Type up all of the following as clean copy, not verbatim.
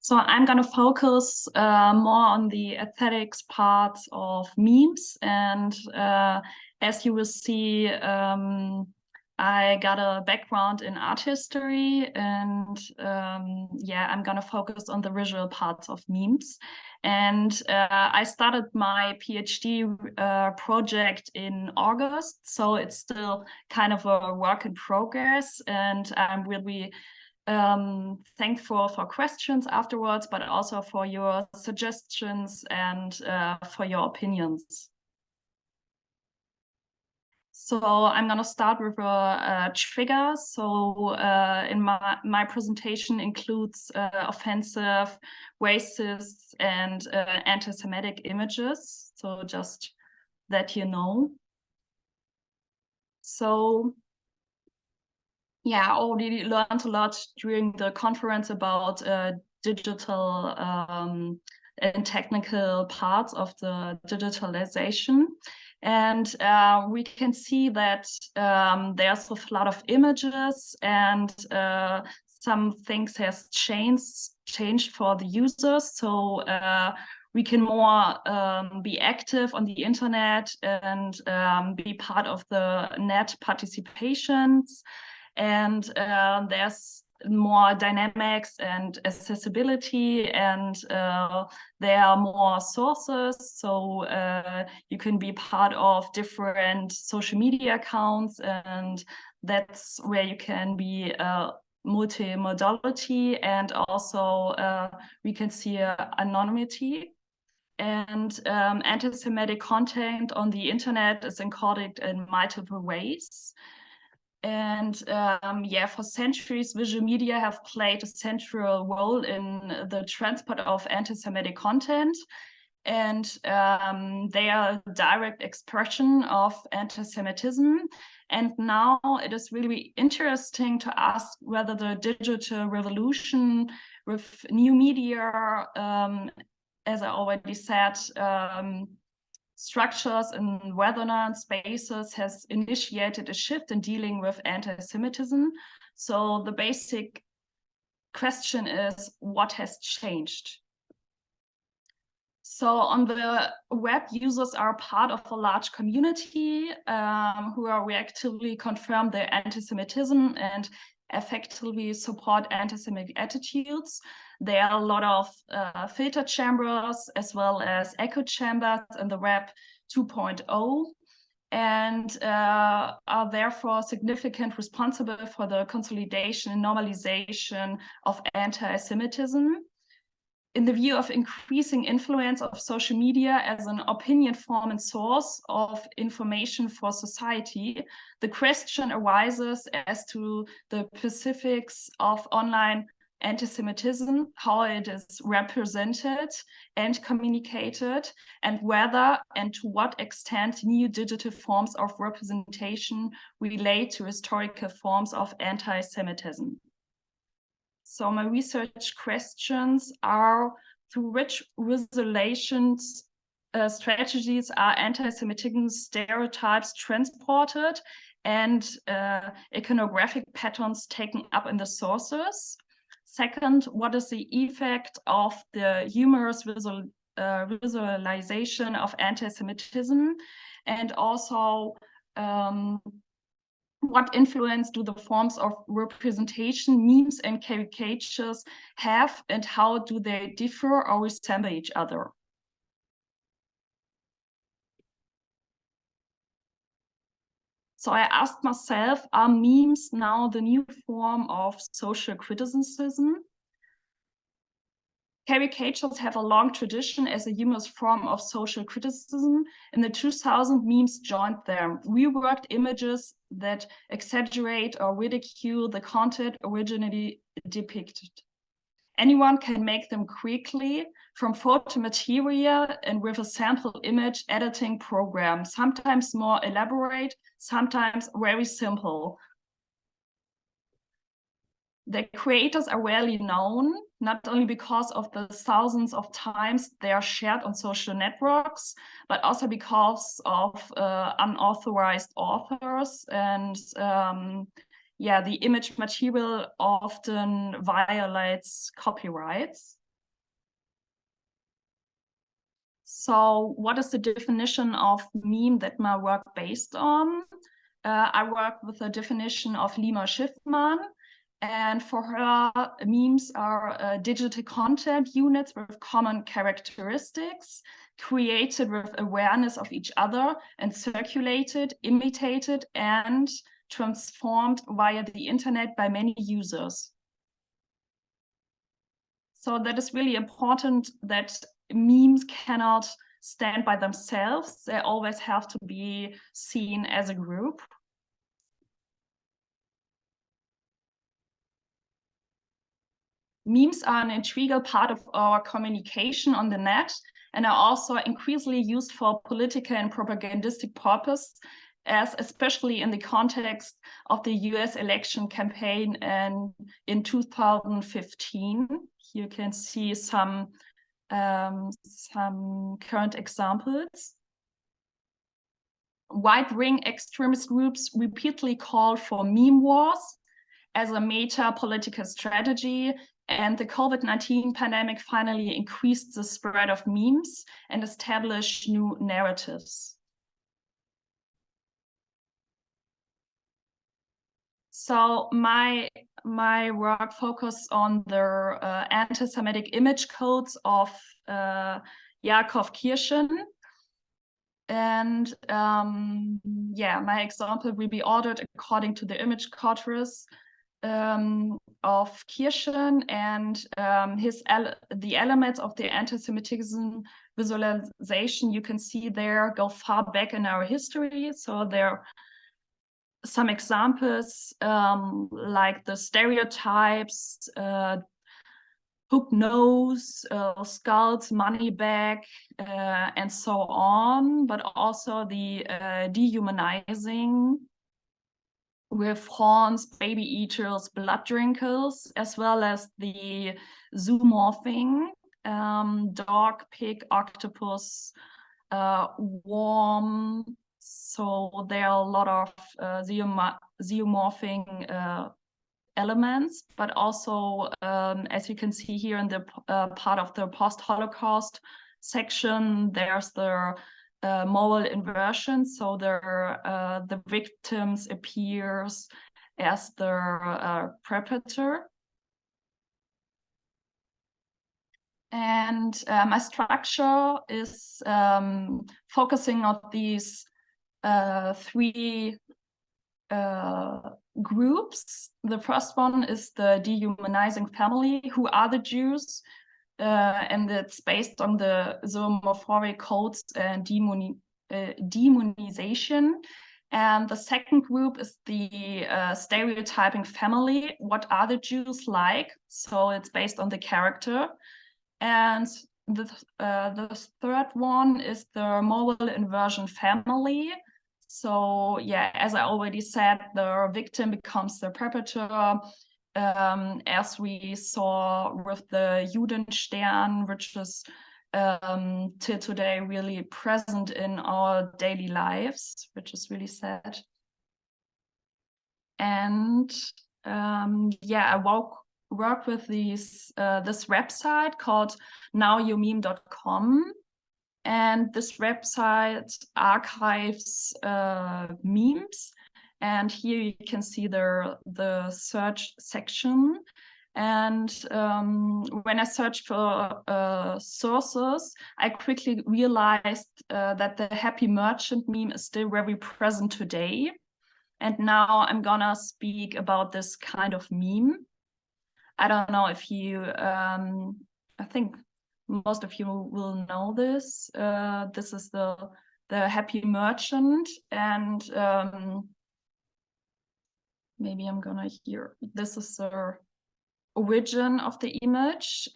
So I'm going to focus more on the aesthetics part of memes. And as you will see, I got a background in art history. And yeah, I'm going to focus on the visual parts of memes. And I started my PhD project in August. So it's still kind of a work in progress. And I'm really thankful for questions afterwards, but also for your suggestions and for your opinions. So I'm going to start with a trigger. So in my presentation includes offensive, racist, and anti-Semitic images. So just that you know. So yeah, I already learned a lot during the conference about digital and technical parts of the digitalization. And we can see that there's a lot of images and some things has changed for the users. So we can more be active on the internet and be part of the net participations. And there's more dynamics and accessibility, and there are more sources. So you can be part of different social media accounts, and that's where you can be multimodality, and also we can see anonymity. And anti-Semitic content on the internet is encoded in multiple ways. And yeah, for centuries, visual media have played a central role in the transport of anti-Semitic content. And they are a direct expression of anti-Semitism. And now it is really interesting to ask whether the digital revolution with new media, as I already said, structures and weather spaces has initiated a shift in dealing with anti-Semitism. So the basic question is, what has changed? So on the web, users are part of a large community who are reactively confirm their anti-Semitism and effectively support anti-Semitic attitudes. There are a lot of filter chambers as well as echo chambers in the web 2.0, and are therefore significantly responsible for the consolidation and normalization of anti-Semitism. In the view of increasing influence of social media as an opinion form and source of information for society, the question arises as to the specifics of online anti-Semitism, how it is represented and communicated, and whether and to what extent new digital forms of representation relate to historical forms of anti-Semitism. So my research questions are: through which visualizations strategies are anti-Semitic stereotypes transported and iconographic patterns taken up in the sources? Second, what is the effect of the humorous visualization of anti-Semitism? And also, what influence do the forms of representation, memes and caricatures have, and how do they differ or resemble each other? So I asked myself, are memes now the new form of social criticism? Caricatures have a long tradition as a humorous form of social criticism. In the 2000s, memes joined them, reworked images that exaggerate or ridicule the content originally depicted. Anyone can make them quickly from photo material and with a sample image editing program, sometimes more elaborate, sometimes very simple. The creators are rarely known, not only because of the thousands of times they are shared on social networks, but also because of unauthorized authors. And yeah, the image material often violates copyrights. So what is the definition of meme that my work based on? I work with a definition of Lima Schiffman, and for her, memes are digital content units with common characteristics, created with awareness of each other and circulated, imitated, and transformed via the internet by many users. So that is really important, that memes cannot stand by themselves. They always have to be seen as a group. Memes are an integral part of our communication on the net and are also increasingly used for political and propagandistic purpose, as especially in the context of the US election campaign in 2015. Here you can see some current examples. Right-wing extremist groups repeatedly call for meme wars as a meta political strategy, and the COVID-19 pandemic finally increased the spread of memes and established new narratives. So my work focused on the anti-Semitic image codes of Yakov Kirschen. And yeah, my example will be ordered according to the image caricatures of Kirschen, and the elements of the anti-Semitism visualization you can see there go far back in our history. So there are some examples like the stereotypes, hook nose, skulls, money bag, and so on, but also the dehumanizing with horns, baby eaters, blood drinkers, as well as the zoomorphing, dog, pig, octopus, worm. So there are a lot of zoomorphing elements, but also, as you can see here in the part of the post-Holocaust section, there's the moral inversion. So the victims appears as the perpetrator. And my structure is focusing on these three groups. The first one is the dehumanizing family. Who are the Jews? And it's based on the zoomorphic codes and demonization. And the second group is the stereotyping family. What are the Jews like? So it's based on the character. And the third one is the moral inversion family. So yeah, as I already said, the victim becomes the perpetrator, as we saw with the Judenstern, which is till today really present in our daily lives, which is really sad. And yeah, I work with this website called nowyouMeme.com. And this website archives memes. And here you can see the search section. And when I searched for sources, I quickly realized that the happy merchant meme is still very present today. And now I'm gonna speak about this kind of meme. I don't know if you, I think most of you will know this. This is the happy merchant, and maybe I'm gonna hear. This is the origin of the image.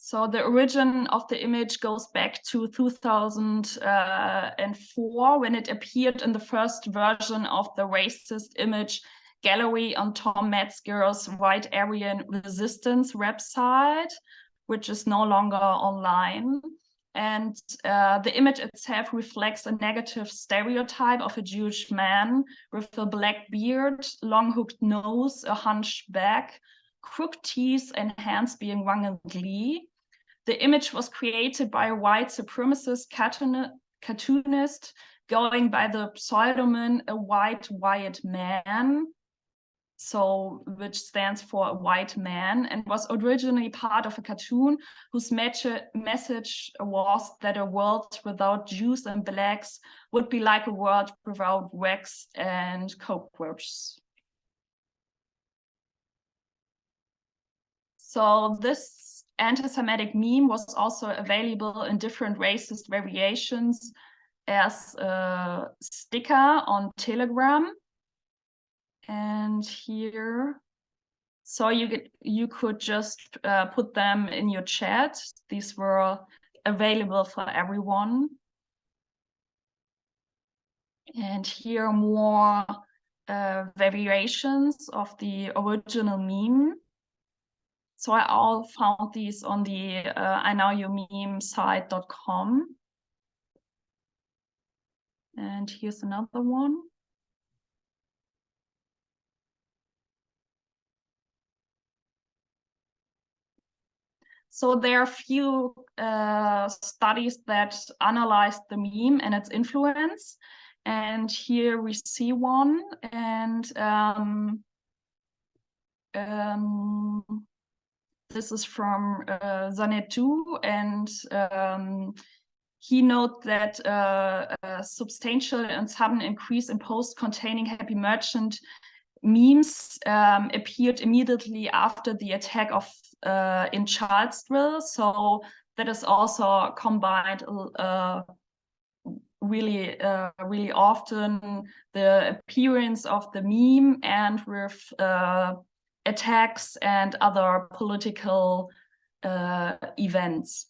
So the origin of the image goes back to 2004, when it appeared in the first version of the racist image gallery on Tom Metzger's White Aryan Resistance website, which is no longer online. And the image itself reflects a negative stereotype of a Jewish man with a black beard, long hooked nose, a hunched back, crooked teeth, and hands being wrung in glee. The image was created by a white supremacist cartoonist going by the pseudonym A White Man, so which stands for a white man, and was originally part of a cartoon whose message was that a world without Jews and blacks would be like a world without wax and cockroaches. So this anti-Semitic meme was also available in different racist variations as a sticker on Telegram. And here, so you could just put them in your chat. These were available for everyone. And here more variations of the original meme. So I all found these on the iknowyourmeme.com. And here's another one. So there are a few studies that analyzed the meme and its influence. And here we see one. And this is from Zanetu. And he noted that a substantial and sudden increase in posts containing happy merchant memes appeared immediately after the attack of in Charlottesville. So that is also combined really often, the appearance of the meme and with attacks and other political events.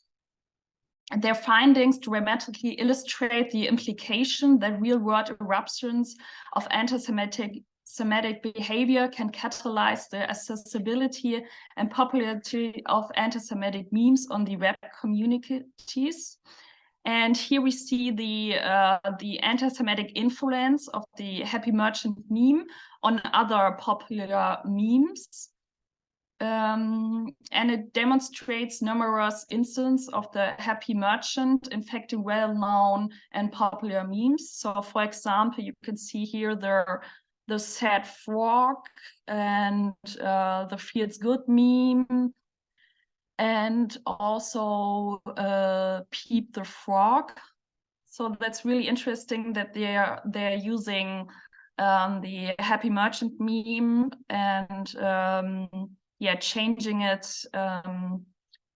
And their findings dramatically illustrate the implication that real-world eruptions of anti-Semitic behavior can catalyze the accessibility and popularity of anti-Semitic memes on the web communities. And here we see the anti-Semitic influence of the Happy Merchant meme on other popular memes. And it demonstrates numerous instances of the Happy Merchant infecting well-known and popular memes. So, for example, you can see here the sad frog and the feels good meme, and also Peep the Frog. So that's really interesting that they're using the Happy Merchant meme and yeah, changing it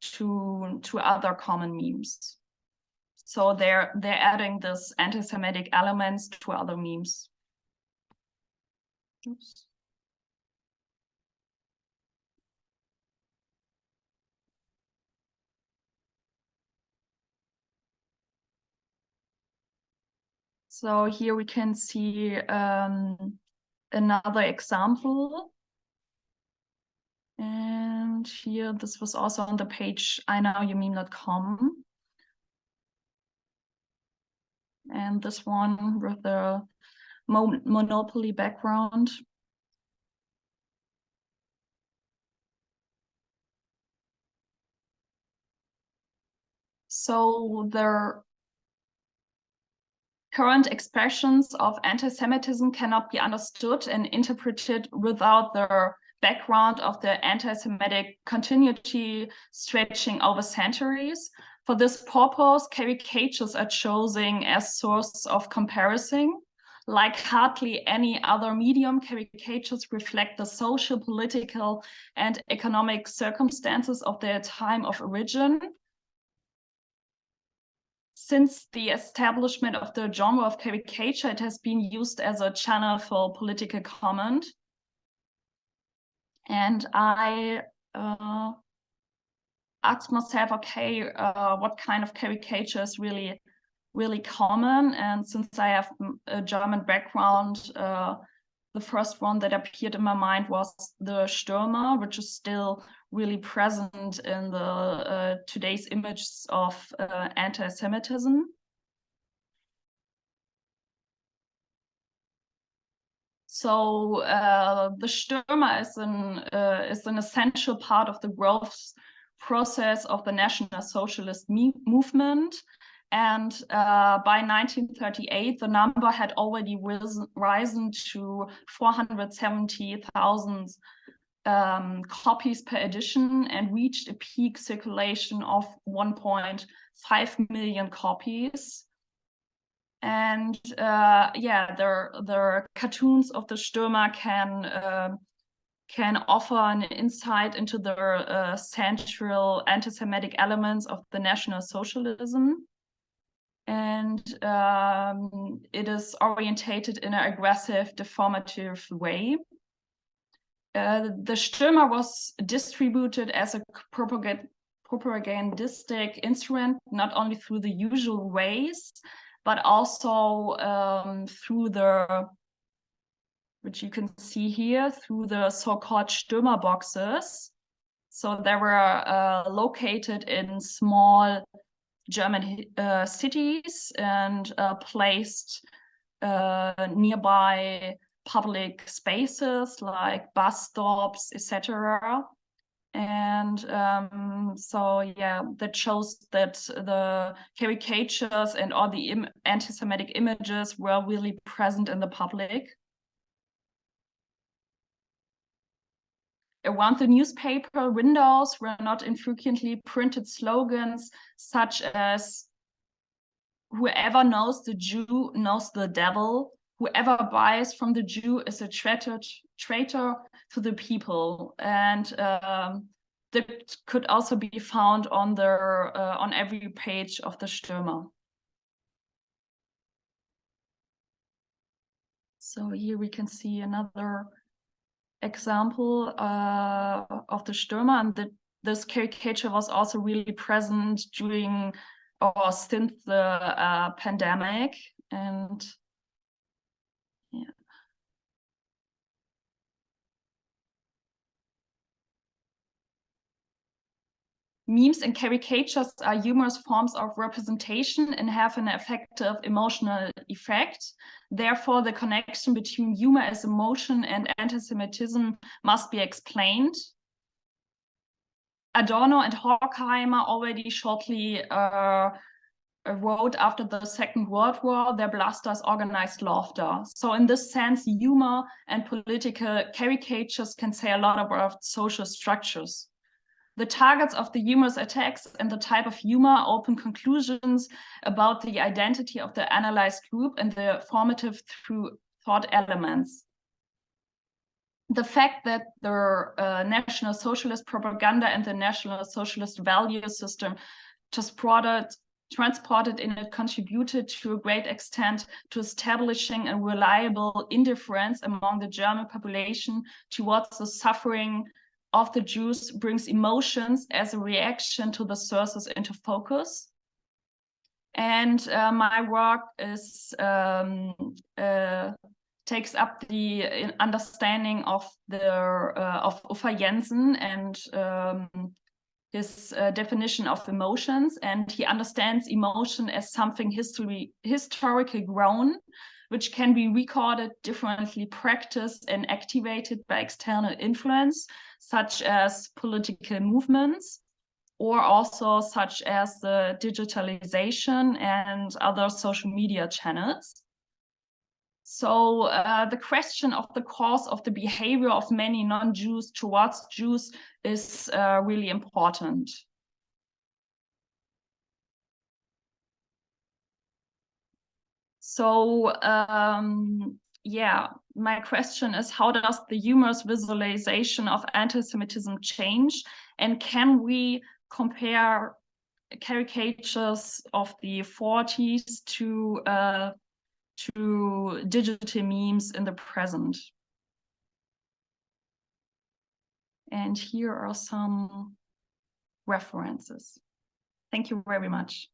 to other common memes. So they're adding this anti-Semitic elements to other memes. Oops. So here we can see another example. And here, this was also on the page iknowyourmeme.com. And this one with the Monopoly background. So the current expressions of anti-Semitism cannot be understood and interpreted without the background of the anti-Semitic continuity stretching over centuries. For this purpose, caricatures are chosen as source of comparison. Like hardly any other medium, caricatures reflect the social, political, and economic circumstances of their time of origin. Since the establishment of the genre of caricature, it has been used as a channel for political comment. And I asked myself, okay, what kind of caricature is really common? And since I have a German background, the first one that appeared in my mind was the Stürmer, which is still really present in the today's images of anti-Semitism. So the Stürmer is an essential part of the growth process of the National Socialist movement. And by 1938, the number had already risen to 470,000 copies per edition and reached a peak circulation of 1.5 million copies. And yeah, the cartoons of the Stürmer can offer an insight into the central anti-Semitic elements of the National Socialism. And it is orientated in an aggressive, deformative way. The Stürmer was distributed as a propagandistic instrument, not only through the usual ways, but also through the, which you can see here, through the so-called Stürmer boxes. So they were located in small German cities and placed nearby public spaces like bus stops, etc. And so, yeah, that shows that the caricatures and all the anti-Semitic images were really present in the public. Around the newspaper windows were not infrequently printed slogans such as, "Whoever knows the Jew knows the devil. Whoever buys from the Jew is a traitor to the people." And that could also be found on on every page of the Stürmer. So here we can see another example of the Stürmer, and this caricature was also really present during or since the pandemic. And yeah. Memes and caricatures are humorous forms of representation and have an effective emotional effect. Therefore, the connection between humor as emotion and anti-Semitism must be explained. Adorno and Horkheimer already shortly wrote after the Second World War their blusters organized laughter. So in this sense, humor and political caricatures can say a lot about social structures. The targets of the humorous attacks and the type of humor open conclusions about the identity of the analyzed group and the formative thought elements. The fact that the National Socialist propaganda and the National Socialist value system transported in it contributed to a great extent to establishing a reliable indifference among the German population towards the suffering of the Jews brings emotions as a reaction to the sources into focus. And my work is takes up the understanding of Uffe Jensen and his definition of emotions, and he understands emotion as something historically grown, which can be recorded, differently practiced, and activated by external influence, such as political movements, or also such as the digitalization and other social media channels. So the question of the cause of the behavior of many non-Jews towards Jews is really important. So yeah, my question is, how does the humorous visualization of anti-Semitism change? And can we compare caricatures of the 40s to digital memes in the present? And here are some references. Thank you very much.